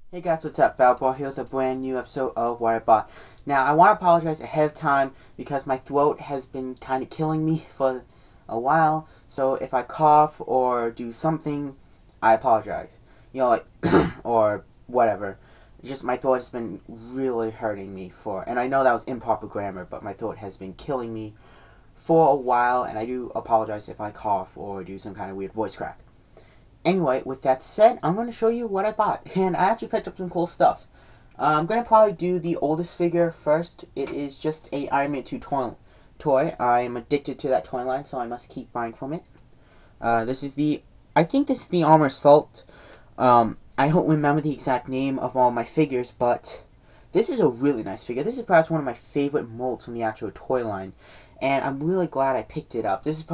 Hey guys, what's up? Valbor here with a brand new episode of What I Bought. Now, I want to apologize ahead of time because my throat has been kind of killing me for a while. So if I cough or do something, I apologize. Like, or whatever. Just my throat has been really hurting me and I know that was improper grammar, but my throat has been killing me for a while, and I do apologize if I cough or do some kind of weird voice crack. Anyway, with that said, I'm going to show you what I bought. And I actually picked up some cool stuff. I'm going to probably do the oldest figure first. It is just a Iron Man 2 toy. I am addicted to that toy line, so I must keep buying from it. I think this is the Armor Assault. I don't remember the exact name of all my figures, but this is a really nice figure. This is perhaps one of my favorite molds from the actual toy line. And I'm really glad I picked it up. This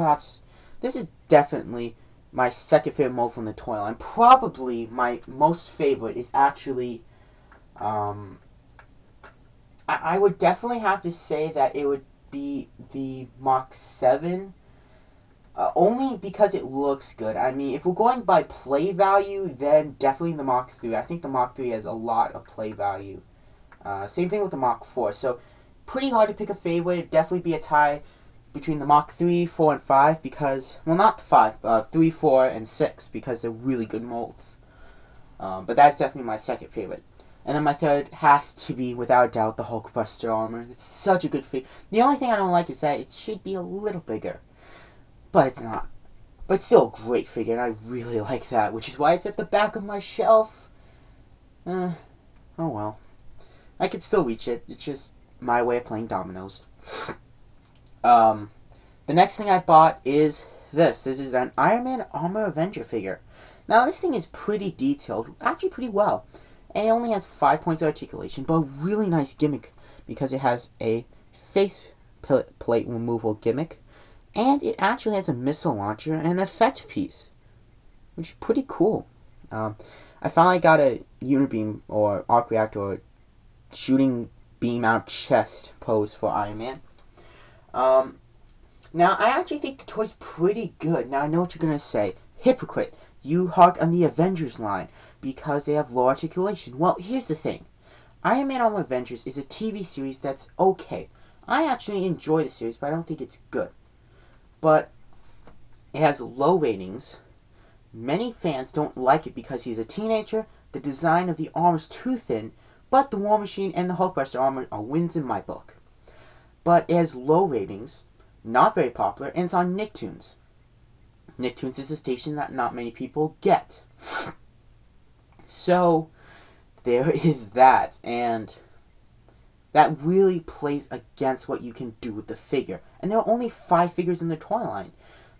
is definitely my second favorite mold from the toy line. Probably my most favorite is actually, um, I would definitely have to say that it would be the Mach 7. Only because it looks good. I mean, if we're going by play value, then definitely the Mach 3. I think the Mach 3 has a lot of play value. Same thing with the Mach 4. So, pretty hard to pick a favorite. It'd definitely be a tie between the Mach 3, 4, and 5 because, well, not 5, 3, 4, and 6 because they're really good molds. But that's definitely my second favorite. And then my third has to be, without a doubt, the Hulkbuster armor. It's such a good figure. The only thing I don't like is that it should be a little bigger. But it's not. But it's still a great figure, and I really like that, which is why it's at the back of my shelf. Oh well. I could still reach it. It's just my way of playing dominoes. Um, the next thing I bought is this. This is an Iron Man Armor Avenger figure. Now, this thing is pretty detailed, actually pretty well. And it only has 5 points of articulation, but a really nice gimmick because it has a face plate removal gimmick. And it actually has a missile launcher and an effect piece, which is pretty cool. I finally got a unibeam or arc reactor or shooting beam out of chest pose for Iron Man. Um, Now, I actually think the toy's pretty good. Now, I know what you're going to say. Hypocrite, you hark on the Avengers line because they have low articulation. Well, here's the thing. Iron Man on Avengers is a TV series that's okay. I actually enjoy the series, but I don't think it's good. But it has low ratings. Many fans don't like it because he's a teenager, the design of the armor is too thin, but the War Machine and the Hulkbuster armor are wins in my book. But it has low ratings, not very popular, and it's on Nicktoons. Nicktoons is a station that not many people get. So, there is that, and that really plays against what you can do with the figure. And there are only 5 figures in the toy line.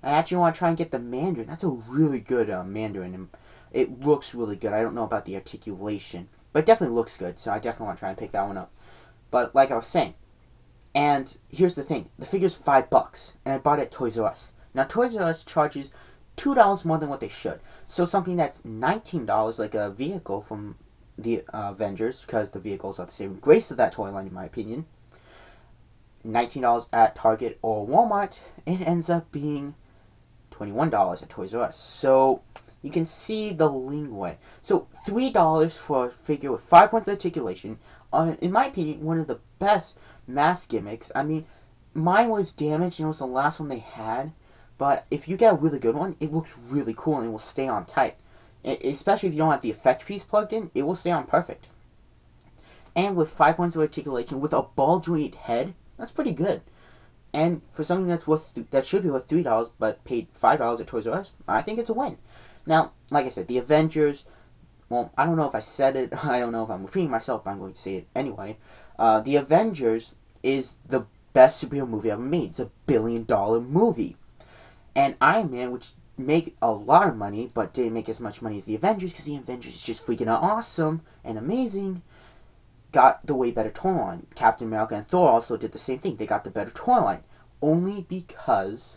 I actually want to try and get the Mandarin. That's a really good Mandarin, and it looks really good. I don't know about the articulation, but it definitely looks good, so I definitely want to try and pick that one up. But like I was saying, and here's the thing, the figure's $5, and I bought it at Toys R Us. Now, Toys R Us charges $2 more than what they should. So something that's $19, like a vehicle from the Avengers, because the vehicles are the saving grace of that toy line, in my opinion, $19 at Target or Walmart, it ends up being $21 at Toys R Us. So you can see the leeway. So $3 for a figure with 5 points of articulation, in my opinion, one of the best mask gimmicks. I mean, mine was damaged and it was the last one they had, but if you get a really good one, it looks really cool and it will stay on tight. Especially if you don't have the effect piece plugged in, it will stay on perfect. And with 5 points of articulation, with a ball joint head, that's pretty good. And for something that should be worth $3 but paid $5 at Toys R Us, I think it's a win. Now, like I said, the Avengers. Well, I don't know if I said it. I don't know if I'm repeating myself, but I'm going to say it anyway. The Avengers is the best superhero movie ever made. It's $1 billion movie, and Iron Man, which made a lot of money but didn't make as much money as the Avengers because the Avengers is just freaking awesome and amazing, got the way better toy line. Captain America and Thor also did the same thing. They got the better toy line. Only because,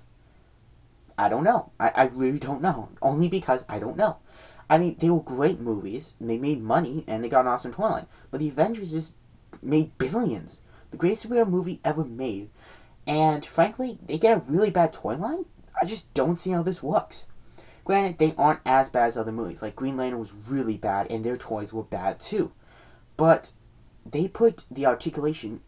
I don't know. I really don't know. Only because I don't know. I mean, they were great movies. And they made money, and they got an awesome toy line. But the Avengers just made billions. The greatest superhero movie ever made. And frankly, they get a really bad toy line. I just don't see how this works. Granted, they aren't as bad as other movies. Like, Green Lantern was really bad, and their toys were bad too. But they put the articulation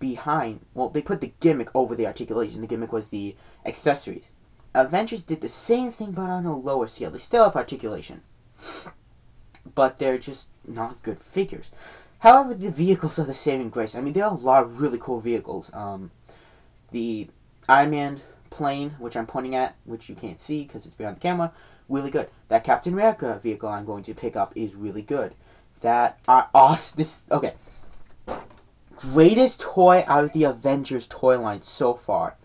behind, well, they put the gimmick over the articulation. The gimmick was the accessories. Avengers did the same thing, but on a lower scale. They still have articulation, but they're just not good figures. However, the vehicles are the saving grace. I mean, there are a lot of really cool vehicles. The Iron Man plane, which I'm pointing at, which you can't see because it's behind the camera, really good. That Captain America vehicle I'm going to pick up is really good. That okay. Greatest toy out of the Avengers toy line so far.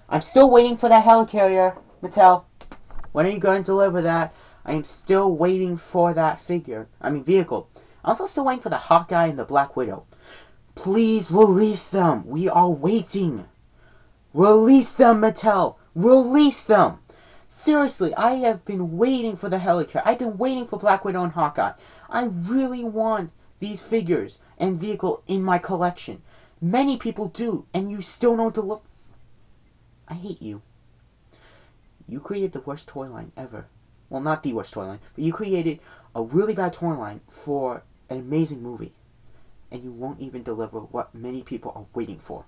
I'm still waiting for that helicarrier, Mattel. When are you going to deliver that? I am still waiting for that vehicle. I'm also still waiting for the Hawkeye and the Black Widow. Please release them. We are waiting. Release them, Mattel. Release them. Seriously, I have been waiting for the helicarrier. I've been waiting for Black Widow and Hawkeye. I really want these figures and vehicle in my collection. Many people do, and you still don't deliver. I hate you. You created the worst toy line ever. Well, not the worst toy line, but you created a really bad toy line for an amazing movie. And you won't even deliver what many people are waiting for.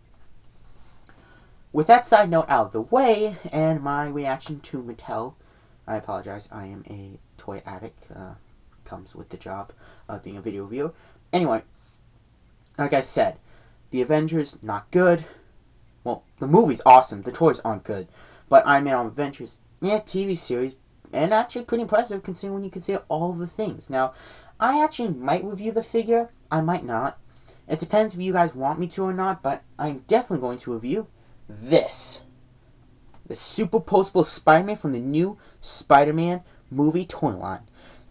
With that side note out of the way, and my reaction to Mattel, I apologize, I am a toy addict. Comes with the job of being a video reviewer. Anyway, like I said, the Avengers, not good. Well, the movie's awesome. The toys aren't good. But Iron Man on Adventures, yeah, TV series, and actually pretty impressive considering when you consider all the things. Now, I actually might review the figure. I might not. It depends if you guys want me to or not, but I'm definitely going to review this. The superposable Spider-Man from the new Spider-Man movie toy line.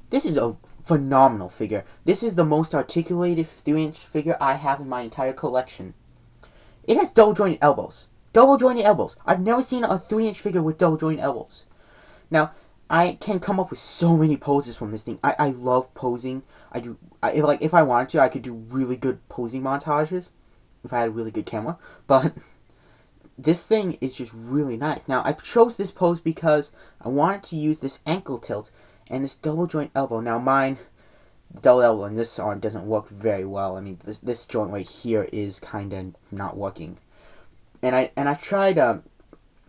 This is a phenomenal figure. This is the most articulated 3-inch figure I have in my entire collection. It has double jointed elbows. Double jointed elbows. I've never seen a 3-inch figure with double jointed elbows. Now, I can come up with so many poses from this thing. I love posing. If I wanted to, I could do really good posing montages if I had a really good camera. But this thing is just really nice. Now, I chose this pose because I wanted to use this ankle tilt and this double joint elbow. Now, mine, double elbow in this arm doesn't work very well. I mean, this joint right here is kind of not working. And I tried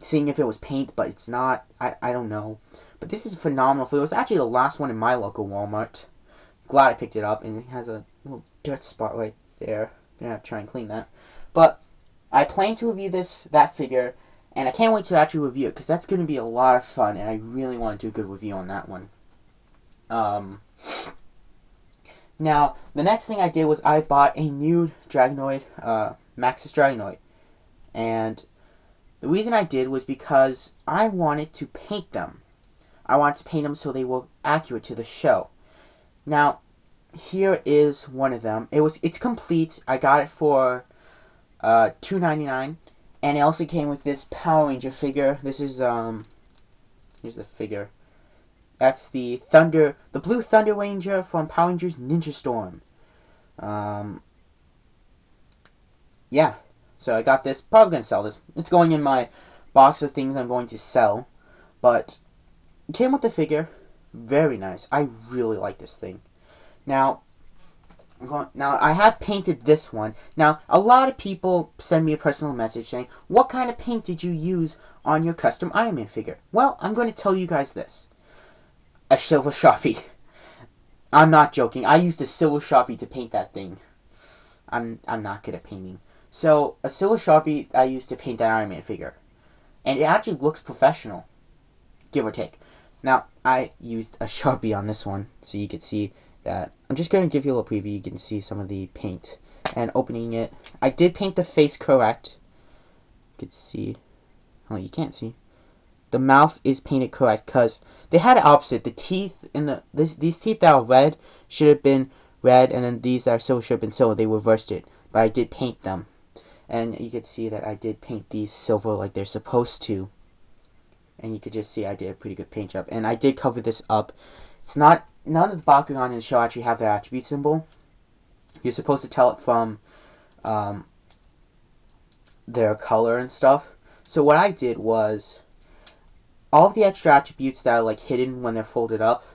seeing if it was paint, but it's not. I don't know. But this is phenomenal. It was actually the last one in my local Walmart. Glad I picked it up, and it has a little dirt spot right there. Gonna have to try and clean that. But I plan to review that figure, and I can't wait to actually review it because that's gonna be a lot of fun, and I really want to do a good review on that one. Now, the next thing I did was I bought a new Dragonoid, Maxis Dragonoid. And the reason I did was because I wanted to paint them. I wanted to paint them so they were accurate to the show. Now, here is one of them. It's complete. I got it for $2.99. And it also came with this Power Ranger figure. This is, here's the figure. That's the Blue Thunder Ranger from Power Rangers Ninja Storm. Yeah. So I got this. Probably going to sell this. It's going in my box of things I'm going to sell. But it came with the figure. Very nice. I really like this thing. Now I have painted this one. Now, a lot of people send me a personal message saying, what kind of paint did you use on your custom Iron Man figure? Well, I'm going to tell you guys this. A silver Sharpie. I'm not joking. I used a silver Sharpie to paint that thing. I'm not good at painting. So, a silver Sharpie I used to paint that Iron Man figure. And it actually looks professional. Give or take. Now, I used a Sharpie on this one, so you can see that. I'm just going to give you a little preview. You can see some of the paint. And opening it, I did paint the face correct. You can see. Oh, you can't see. The mouth is painted correct because they had it opposite. The teeth in these teeth that are red should have been red, and then these that are silver should have been silver. They reversed it, but I did paint them. And you can see that I did paint these silver like they're supposed to. And you could just see I did a pretty good paint job. And I did cover this up. It's not, none of the Bakugan in the show actually have their attribute symbol. You're supposed to tell it from their color and stuff. So what I did was, all of the extra attributes that are like hidden when they're folded up,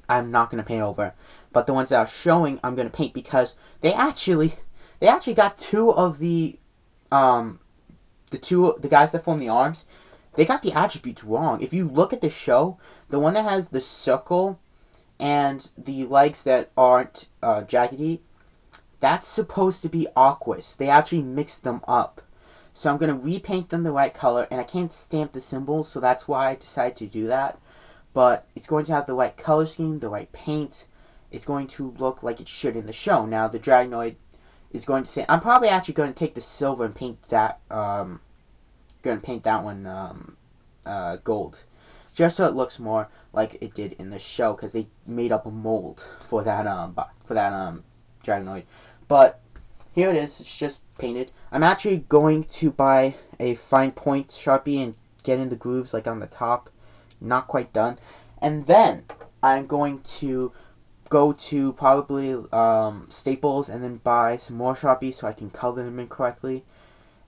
I'm not gonna paint over. But the ones that are showing, I'm gonna paint because they actually got two of the guys that form the arms. They got the attributes wrong. If you look at the show, the one that has the circle and the legs that aren't jaggedy, that's supposed to be Aquas. They actually mixed them up. So I'm going to repaint them the right color, and I can't stamp the symbols, so that's why I decided to do that. But it's going to have the right color scheme, the right paint. It's going to look like it should in the show. Now, the Dragonoid is going to say, I'm probably actually going to take the silver and paint that, one gold, just so it looks more like it did in the show, because they made up a mold for that Dragonoid. But here it is. It's just painted. I'm actually going to buy a fine point Sharpie and get in the grooves like on the top. Not quite done. And then I'm going to go to probably Staples and then buy some more Sharpies so I can color them in correctly.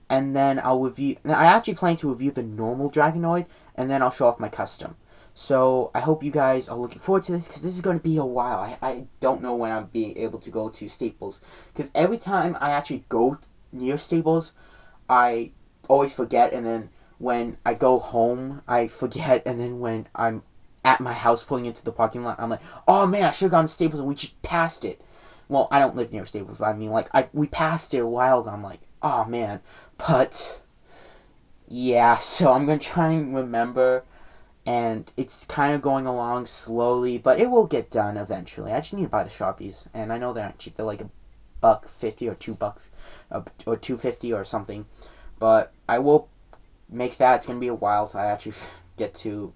And then I'll review. I actually plan to review the normal Dragonoid, and then I'll show off my custom. So I hope you guys are looking forward to this, because this is going to be a while. I don't know when I'll be able to go to Staples, because every time I actually go near Staples, I always forget, and then when I go home, I forget, and then when I'm at my house pulling into the parking lot, I'm like, oh man, I should have gone to Staples, and we just passed it. Well, I don't live near Staples, but I mean, like, we passed it a while ago. I'm like, oh man. But yeah, so I'm going to try and remember, and it's kind of going along slowly, but it will get done eventually. I just need to buy the Sharpies, and I know they aren't cheap. They're like $1.50 or $2 or $2.50 or something, but I will make that. It's going to be a while till I actually get to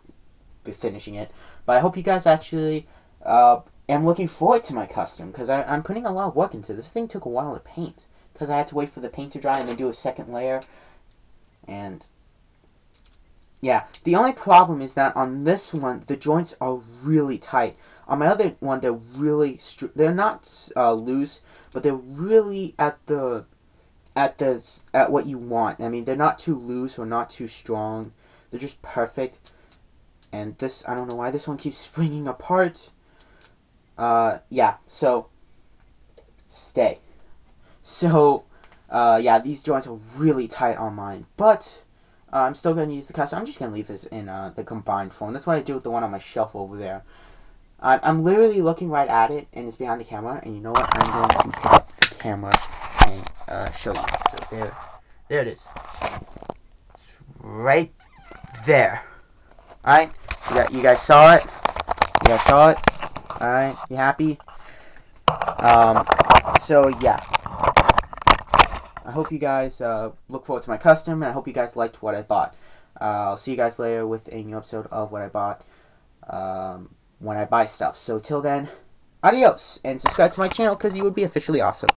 be finishing it, but I hope you guys actually am looking forward to my custom, because I'm putting a lot of work into this. This thing took a while to paint, because I had to wait for the paint to dry and then do a second layer. And yeah, the only problem is that on this one, the joints are really tight. On my other one, they're really they're not loose, but they're really at what you want. I mean, they're not too loose or not too strong. They're just perfect. And this, I don't know why this one keeps springing apart. Yeah, so stay. So, yeah, these joints are really tight on mine, but I'm still going to use the custom. I'm just going to leave this in the combined form. That's what I do with the one on my shelf over there. I'm literally looking right at it, and it's behind the camera, and you know what? I'm going to pick up the camera and show you. So there it is. It's right there. Alright, you guys saw it? You guys saw it? Alright, you happy? So yeah. I hope you guys look forward to my custom, and I hope you guys liked what I bought. I'll see you guys later with a new episode of what I bought when I buy stuff. So till then, adios, and subscribe to my channel because you would be officially awesome.